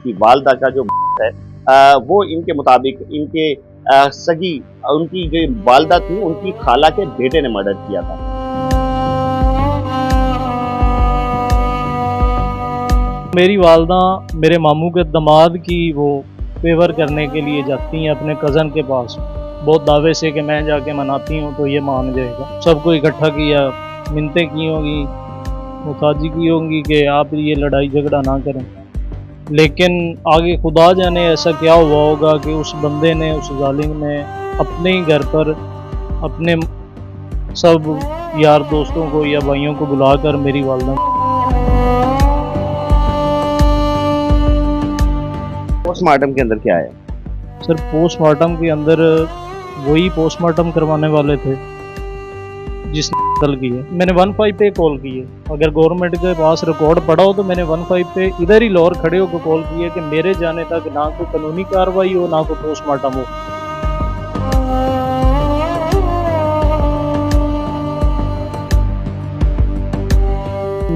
इनकी वालदा का जो है वो इनके मुताबिक इनके सगी उनकी जो वालदा थी उनकी खाला के बेटे ने मर्डर किया था। मेरी वालदा मेरे मामू के दामाद की वो फेवर करने के लिए जाती हैं अपने कज़न के पास, बहुत दावे से कि मैं जाके मनाती हूँ तो ये मान जाएगा। सबको इकट्ठा किया, मिन्नतें की होंगी, मुताजी की होंगी कि आप ये लड़ाई झगड़ा ना करें, लेकिन आगे खुदा जाने ऐसा क्या हुआ होगा कि उस बंदे ने, उस जालिम ने अपने ही घर पर अपने सब यार दोस्तों को या भाइयों को बुलाकर मेरी वालदा पोस्टमार्टम के अंदर क्या है? सर पोस्टमार्टम के अंदर वही पोस्टमार्टम करवाने वाले थे जिसने कत्ल किया। मैंने 15 पे कॉल की है, अगर गवर्नमेंट के पास रिकॉर्ड पड़ा हो तो मैंने 15 पे इधर ही लाहौर खड़े होकर कॉल की है कि मेरे जाने तक ना कोई कानूनी कार्रवाई हो ना कोई पोस्टमार्टम हो।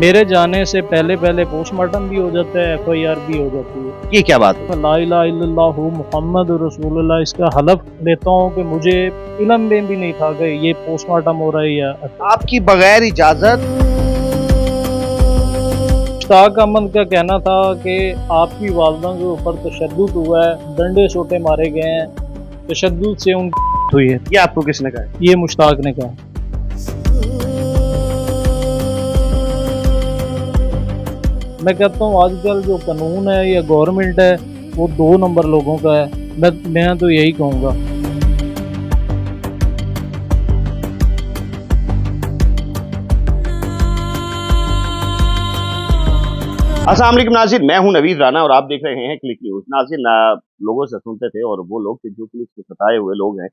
मेरे जाने से पहले पहले पोस्टमार्टम भी हो जाता है, FIR भी हो जाती है। ये क्या बात है? ला इलाहा इल्लल्लाहु मुहम्मद रसूलुल्लाह, इसका हलफ लेता हूँ कि मुझे इल्म में भी नहीं था कि ये पोस्टमार्टम हो रहा है। या आपकी बगैर इजाजत मुश्ताक अहमद का कहना था कि आपकी वालदा के ऊपर तशद्दुद हुआ है, डंडे सोटे मारे गए हैं, तशद्दुद से उनकी हुई है। ये आपको किसने कहा? ये मुश्ताक ने कहा। मैं कहता हूँ आजकल जो कानून है या गवर्नमेंट है वो 2 नंबर लोगों का है। मैं तो यही कहूँगा। अस्सलाम वालेकुम नाज़रीन, मैं हूं नवीद राना और आप देख रहे हैं क्लिक न्यूज़। नाज़रीन, लोगों से सुनते थे और वो लोग जो पुलिस के सताए हुए लोग हैं,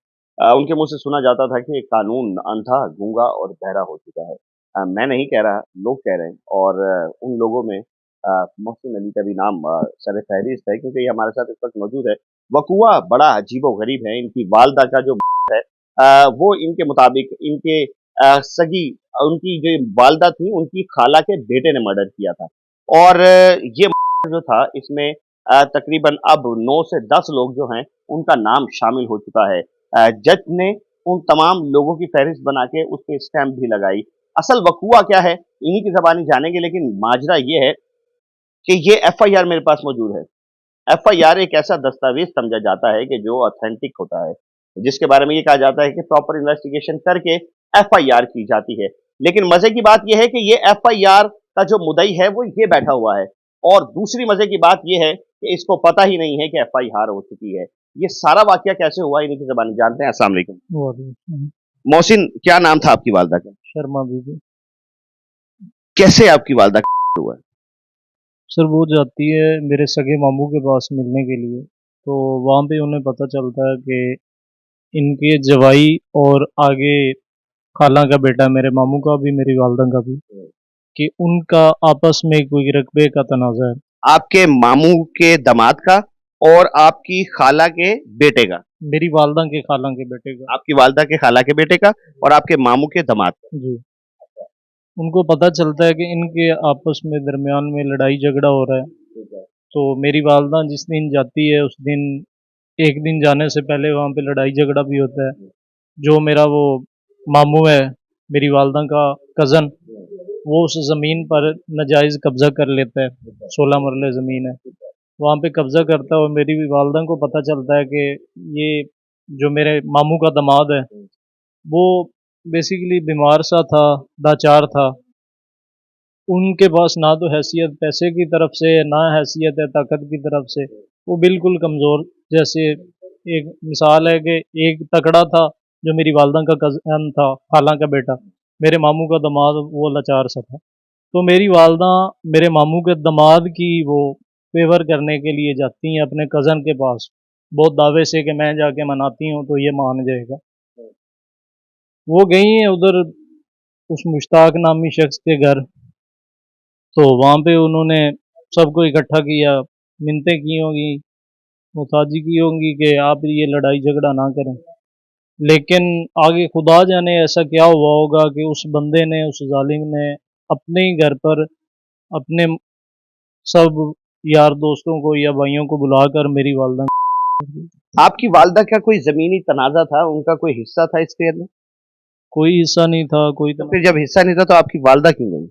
उनके मुंह से सुना जाता था कि कानून अंधा, गूंगा और बहरा हो चुका है। मैं नहीं कह रहा, लोग कह रहे हैं और उन लोगों में मोहसिन अली का भी नाम सर फहरिस्त है, क्योंकि ये हमारे साथ इस वक्त मौजूद है। वकूआ बड़ा अजीबो-गरीब है। इनकी वालदा का जो है वो इनके मुताबिक इनके सगी उनकी जो वालदा थी उनकी खाला के बेटे ने मर्डर किया था। और ये जो था इसमें तकरीबन अब 9 से 10 लोग जो हैं उनका नाम शामिल हो चुका है। जज ने उन तमाम लोगों की फहरिस्त बना के उस पे स्टैंप भी लगाई। असल वकूआ क्या है इन्हीं की ज़बानी जानेंगे, लेकिन माजरा ये है कि ये FIR मेरे पास मौजूद है। FIR एक ऐसा दस्तावेज समझा जाता है कि जो ऑथेंटिक होता है, जिसके बारे में ये कहा जाता है कि प्रॉपर इन्वेस्टिगेशन करके FIR की जाती है। लेकिन मजे की बात यह है कि ये FIR का जो मुद्दई है वो ये बैठा हुआ है, और दूसरी मजे की बात यह है कि इसको पता ही नहीं है कि FIR हो चुकी है। ये सारा वाकया कैसे हुआ इन्हीं की ज़बानी जानते हैं। अस्सलाम वालेकुम। मोहसिन, क्या नाम था आपकी वालदा का? शर्मा बीबी। कैसे आपकी वालदा का हुआ? सर वो जाती है मेरे सगे मामू के पास मिलने के लिए, तो वहाँ पे उन्हें पता चलता है कि इनके जवाई और आगे खाला का बेटा, मेरे मामू का भी मेरी वालदा का भी, कि उनका आपस में कोई रकबे का तनाज़ा है। आपके मामू के दामाद का और आपकी खाला के बेटे का? मेरी वालदा के खाला के बेटे का। आपकी वालदा के खाला के बेटे का और आपके मामू के दामाद का? जी। उनको पता चलता है कि इनके आपस में दरमियान में लड़ाई झगड़ा हो रहा है, तो मेरी वालदा जिस दिन जाती है उस दिन, एक दिन जाने से पहले वहाँ पे लड़ाई झगड़ा भी होता है। जो मेरा वो मामू है, मेरी वालदा का कज़न, वो उस ज़मीन पर नाजायज़ कब्ज़ा कर लेता है। 16 मरले ज़मीन है, वहाँ पे कब्ज़ा करता है और मेरी भी वालदा को पता चलता है कि ये जो मेरे मामू का दामाद है वो बेसिकली बीमार सा था, लाचार था। उनके पास ना तो हैसियत पैसे की तरफ से, ना हैसियत है ताकत की तरफ से, वो बिल्कुल कमज़ोर। जैसे एक मिसाल है कि एक तकड़ा था जो मेरी वालदा का कज़न था, खाला का बेटा, मेरे मामू का दामाद वो लाचार सा था। तो मेरी वालदा मेरे मामू के दामाद की वो फेवर करने के लिए जाती हैं अपने कज़न के पास, बहुत दावे से कि मैं जाके मनाती हूँ तो ये मान जाएगा। वो गई हैं उधर उस मुश्ताक नामी शख्स के घर, तो वहाँ पे उन्होंने सबको इकट्ठा किया, मिन्नतें की होंगी, मुताजी की होंगी कि आप ये लड़ाई झगड़ा ना करें, लेकिन आगे खुदा जाने ऐसा क्या हुआ होगा कि उस बंदे ने, उस जालिम ने अपने ही घर पर अपने सब यार दोस्तों को या भाइयों को बुलाकर मेरी वालदा आपकी वालदा का कोई ज़मीनी तनाज़ा था? उनका कोई हिस्सा था इस खेल में? कोई हिस्सा नहीं था, कोई तो तना फिर जब हिस्सा नहीं था तो आपकी वालदा क्यों गईं?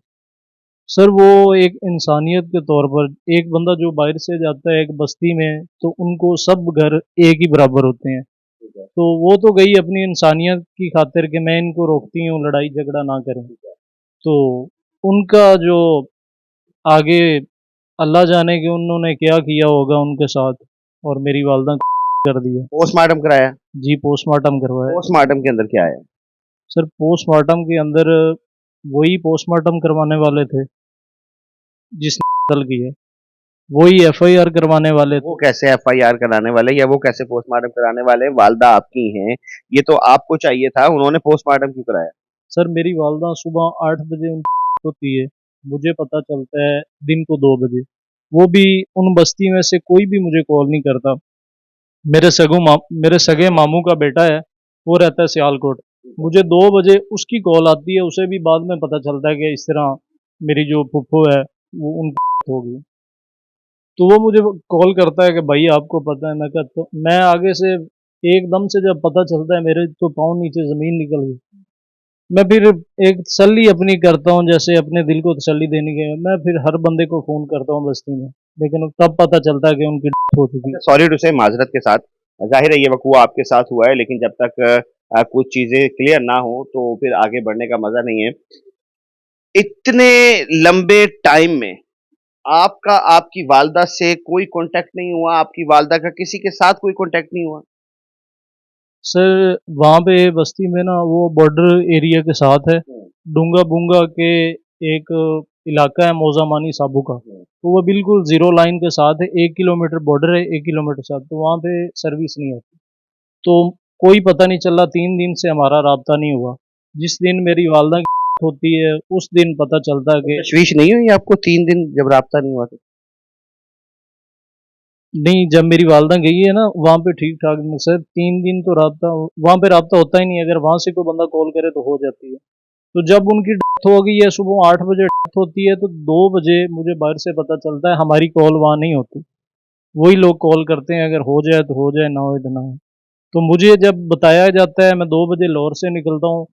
सर वो एक इंसानियत के तौर पर एक बंदा जो बाहर से जाता है एक बस्ती में, तो उनको सब घर एक ही बराबर होते हैं। ठीक है। तो वो तो गई अपनी इंसानियत की खातिर कि मैं इनको रोकती हूँ, लड़ाई झगड़ा ना करें। तो उनका जो आगे अल्लाह जाने कि उन्होंने क्या किया होगा उनके साथ और मेरी वालदा कर दिया। पोस्टमार्टम कराया? जी, पोस्टमार्टम करवाया। पोस्टमार्टम के अंदर क्या आया? सर पोस्टमार्टम के अंदर वही पोस्टमार्टम करवाने वाले थे जिसने कत्ल किया, वही एफआईआर करवाने वाले थे। वो कैसे एफआईआर कराने वाले या वो कैसे पोस्टमार्टम कराने वाले? वालदा आपकी हैं, ये तो आपको चाहिए था, उन्होंने पोस्टमार्टम क्यों कराया? सर मेरी वालदा सुबह 8 बजे उनकी होती है, मुझे पता चलता है दिन को 2 बजे। वो भी उन बस्ती में से कोई भी मुझे कॉल नहीं करता। मेरे सगे मामू का बेटा है, वो रहता है सियालकोट। मुझे 2 बजे उसकी कॉल आती है, उसे भी बाद में पता चलता है कि इस तरह मेरी जो फुफ्फो है, वो उनकी हो गई। तो वो मुझे कॉल करता है कि भाई आपको पता है? मैं कहता तो मैं आगे से एकदम से जब पता चलता है मेरे तो पाँव नीचे ज़मीन निकल गई। मैं फिर एक तसल्ली अपनी करता हूँ जैसे अपने दिल को तसल्ली देने के मैं फिर हर बंदे को फ़ोन करता हूँ बस्ती में, लेकिन तब पता चलता है कि उनकी डेथ हो चुकी है। सॉरी टू से माज़रत के साथ, ज़ाहिर है ये वक़्वा आपके साथ हुआ है लेकिन जब तक कुछ चीज़ें क्लियर ना हो तो फिर आगे बढ़ने का मज़ा नहीं है। इतने लंबे टाइम में आपका आपकी वालदा से कोई कॉन्टैक्ट नहीं हुआ, आपकी वालदा का किसी के साथ कोई कॉन्टैक्ट नहीं हुआ? सर वहाँ पे बस्ती में ना वो बॉर्डर एरिया के साथ है, हुँ, डूंगा बूंगा के एक इलाका है मौज़ामानी साबू का, हुँ। तो वो बिल्कुल ज़ीरो लाइन के साथ है, 1 किलोमीटर बॉर्डर है, 1 किलोमीटर साथ, तो वहाँ पे सर्विस नहीं होती। तो कोई पता नहीं चला 3 दिन से हमारा राब्ता नहीं हुआ। जिस दिन मेरी वालदा की होती है, उस दिन पता चलता है कि तशवीश नहीं हुई आपको 3 दिन जब राब्ता नहीं हुआ तो? नहीं, जब मेरी वालदा गई है ना, वहाँ पे ठीक-ठाक सर 3 दिन तो राब्ता वहाँ पे राब्ता होता ही नहीं है, अगर वहाँ से कोई बंदा कॉल करे तो हो जाती है। तो जब उनकी डेथ हो गई है, सुबह 8 बजे डेथ होती है, तो 2 बजे मुझे बाहर से पता चलता है हमारी कॉल वहाँ नहीं होती। वही लोग कॉल करते हैं, अगर हो जाए तो हो जाए, ना हो तो ना हो। तो मुझे जब बताया जाता है, मैं 2 बजे लाहौर से निकलता हूँ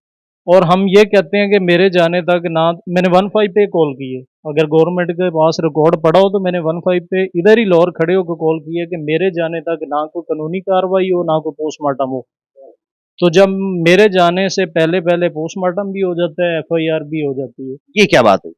और हम ये कहते हैं कि मेरे जाने तक ना मैंने 15 पे कॉल की है। अगर गवर्नमेंट के पास रिकॉर्ड पड़ा हो तो मैंने 15 पे इधर ही लाहौर खड़े होकर कॉल की है कि मेरे जाने तक ना कोई कानूनी कार्रवाई हो, ना कोई पोस्टमार्टम हो। तो जब मेरे जाने से पहले-पहले पोस्टमार्टम भी हो जाता है, एफआईआर भी हो जाती है। ये क्या बात हुई?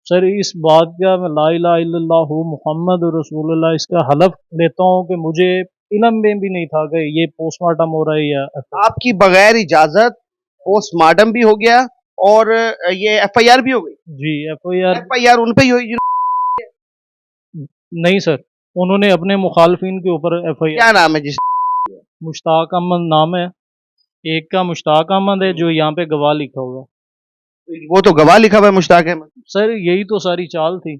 सर इस बात का मैं ला इलाहा इल्लल्लाहु मुहम्मद रसूलुल्लाह इसका हलफ लेता हूँ कि मुझे इल्म में भी नहीं था कि ये पोस्टमार्टम हो रहा है या आपकी बगैर इजाज़त पोस्टमार्टम भी हो गया और ये एफआईआर भी हो गई? जी, एफआईआर एफआईआर उन पे ही हुई जिन नहीं सर, उन्होंने अपने मुखालफिन के ऊपर एफआईआर क्या नाम है जिस मुश्ताक अहमद नाम है, एक का मुश्ताक अहमद है जो यहाँ पे गवाह लिखा हुआ है। वो तो गवाह लिखा हुआ है मुश्ताक अहमद। सर यही तो सारी चाल थी,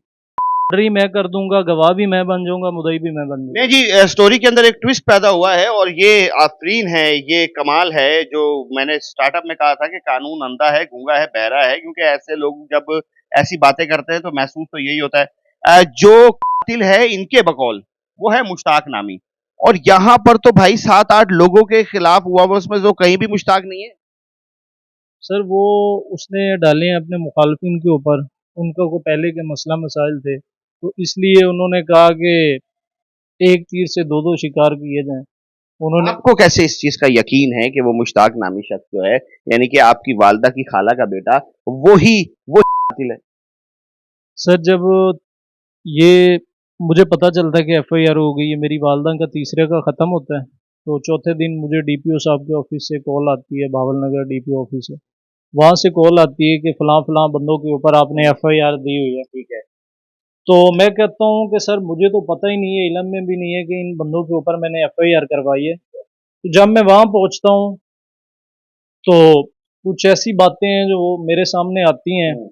री मैं कर दूँगा, गवाह भी मैं बन जाऊँगा, मुद्दई भी मैं बन नहीं जाऊँगा। जी स्टोरी के अंदर एक ट्विस्ट पैदा हुआ है और ये आफरीन है, ये कमाल है जो मैंने स्टार्टअप में कहा था कि कानून अंधा है, गूंगा है, बहरा है क्योंकि ऐसे लोग जब ऐसी बातें करते हैं तो महसूस तो यही होता है। जो कातिल है इनके बकौल वो है मुश्ताक नामी और यहाँ पर तो भाई 7-8 लोगों के खिलाफ हुआ वो उसमें तो कहीं भी मुश्ताक नहीं है। सर वो उसने डाले हैं अपने मुखालफिन के ऊपर, उनका को पहले के मसला मसाइल थे, तो इसलिए उन्होंने कहा कि एक तीर से दो-दो शिकार किए जाएँ। उन्होंने आपको कैसे इस चीज़ का यकीन है कि वो मुश्ताक नामी शख्स जो है, यानी कि आपकी वालिदा की खाला का बेटा, वो कातिल है? सर जब ये मुझे पता चलता है कि एफआईआर हो गई है, मेरी वालदा का तीसरे का ख़त्म होता है, तो चौथे दिन मुझे डीपीओ साहब के ऑफ़िस से कॉल आती है, भावल नगर डीपीओ ऑफ़िस से। वहाँ से कॉल आती है कि फलाँ-फलाँ बंदों के ऊपर आपने एफआईआर दी हुई है। ठीक है। तो मैं कहता हूँ कि सर मुझे तो पता ही नहीं है, इल्म में भी नहीं है कि इन बंदों के ऊपर मैंने एफआईआर करवाई है। तो जब मैं वहाँ पहुँचता हूँ, तो कुछ ऐसी बातें हैं जो मेरे सामने आती हैं हुँ,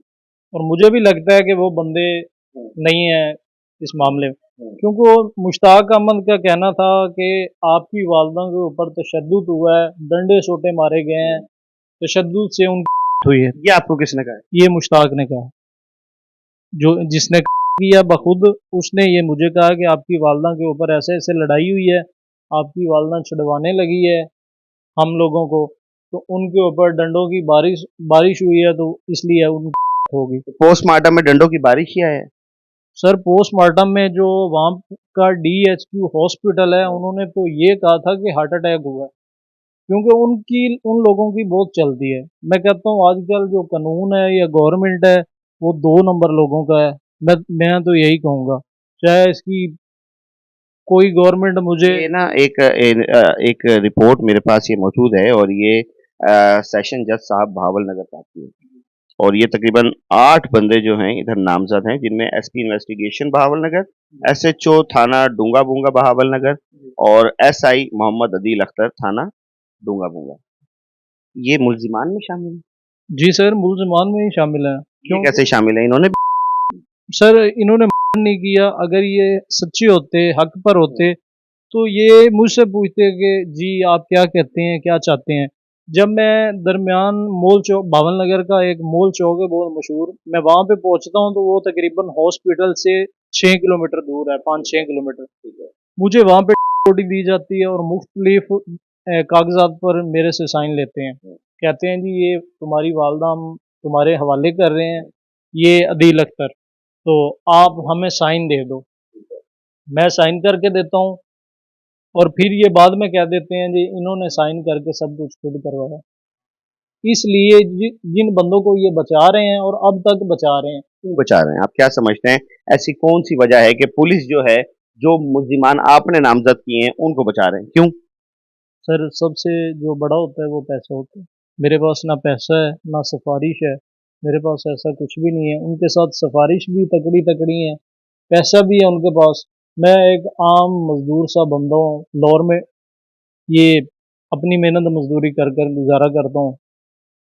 और मुझे भी लगता है कि वो बंदे हुँ, नहीं हैं इस मामले में। हुँ। क्योंकि वो मुश्ताक अहमद का कहना था कि आपकी वालदा के ऊपर तशद्दुद हुआ है, डंडे-सोंटे मारे गए हैं, तशद्दुद से उनकी हुई है। ये आपको किसने कहा है? ये मुश्ताक ने कहा, जो जिसने किया बखुद उसने ये मुझे कहा कि आपकी वालदा के ऊपर ऐसे ऐसे लड़ाई हुई है, आपकी वालदा छुड़वाने लगी है हम लोगों को, तो उनके ऊपर डंडों की बारिश बारिश हुई है, तो इसलिए उनकी होगी। पोस्टमार्टम में डंडों की बारिश ही है। सर पोस्टमार्टम में जो वहाँ का DHQ हॉस्पिटल है, उन्होंने तो ये कहा था कि हार्ट अटैक हुआ है, क्योंकि उन लोगों की बहुत चलती है। मैं कहता हूँ आजकल जो कानून है या गवर्नमेंट है, वो 2 नंबर लोगों का है। मैं तो यही कहूँगा, चाहे इसकी कोई गवर्नमेंट मुझे ये ना एक रिपोर्ट मेरे पास ये मौजूद है और ये सेशन जज साहब भावल नगर का आती है और ये तकरीबन 8 बंदे जो हैं इधर नामजद हैं जिनमें एसपी इन्वेस्टिगेशन बहावल नगर, एसएचओ थाना डूंगा बूंगा बहावल नगर और एसआई मोहम्मद अदील अख्तर थाना डूंगा बूंगा। ये मुल्जिमान में शामिल है। जी सर मुल्जिमान में ही शामिल है। ये क्यों कैसे शामिल है? इन्होंने सर इन्होंने नहीं किया, अगर ये सच्चे होते हक पर होते तो ये मुझसे पूछते कि जी आप क्या कहते हैं, क्या चाहते हैं। जब मैं दरमियान मोल चौक भावन नगर का एक मोल चौक है बहुत मशहूर, मैं वहाँ पे पहुँचता हूँ तो वो तकरीबन हॉस्पिटल से 6 किलोमीटर दूर है, 5-6 किलोमीटर। मुझे वहाँ पे ड्यूटी दी जाती है और मुख्तलिफ कागजात पर मेरे से साइन लेते हैं, कहते हैं जी ये तुम्हारी वालदा हम तुम्हारे हवाले कर रहे हैं, ये अदील अख्तर, तो आप हमें साइन दे दो। मैं साइन करके देता हूँ और फिर ये बाद में कह देते हैं जी इन्होंने साइन करके सब कुछ खुद करवाया। इसलिए जिन बंदों को ये बचा रहे हैं और अब तक बचा रहे हैं। क्यों बचा रहे हैं? आप क्या समझते हैं? ऐसी कौन सी वजह है कि पुलिस जो है जो मुल्जिमान आपने नामजद किए हैं उनको बचा रहे हैं? क्यों? सर सबसे जो बड़ा होता है वो पैसा होता है। मेरे पास ना पैसा है ना सिफारिश है, मेरे पास ऐसा कुछ भी नहीं है। उनके साथ सिफारिश भी तकड़ी तकड़ी है, पैसा भी है उनके पास। मैं एक आम मजदूर सा बंदा हूँ, लाहौर में ये अपनी मेहनत मजदूरी कर कर गुजारा करता हूँ।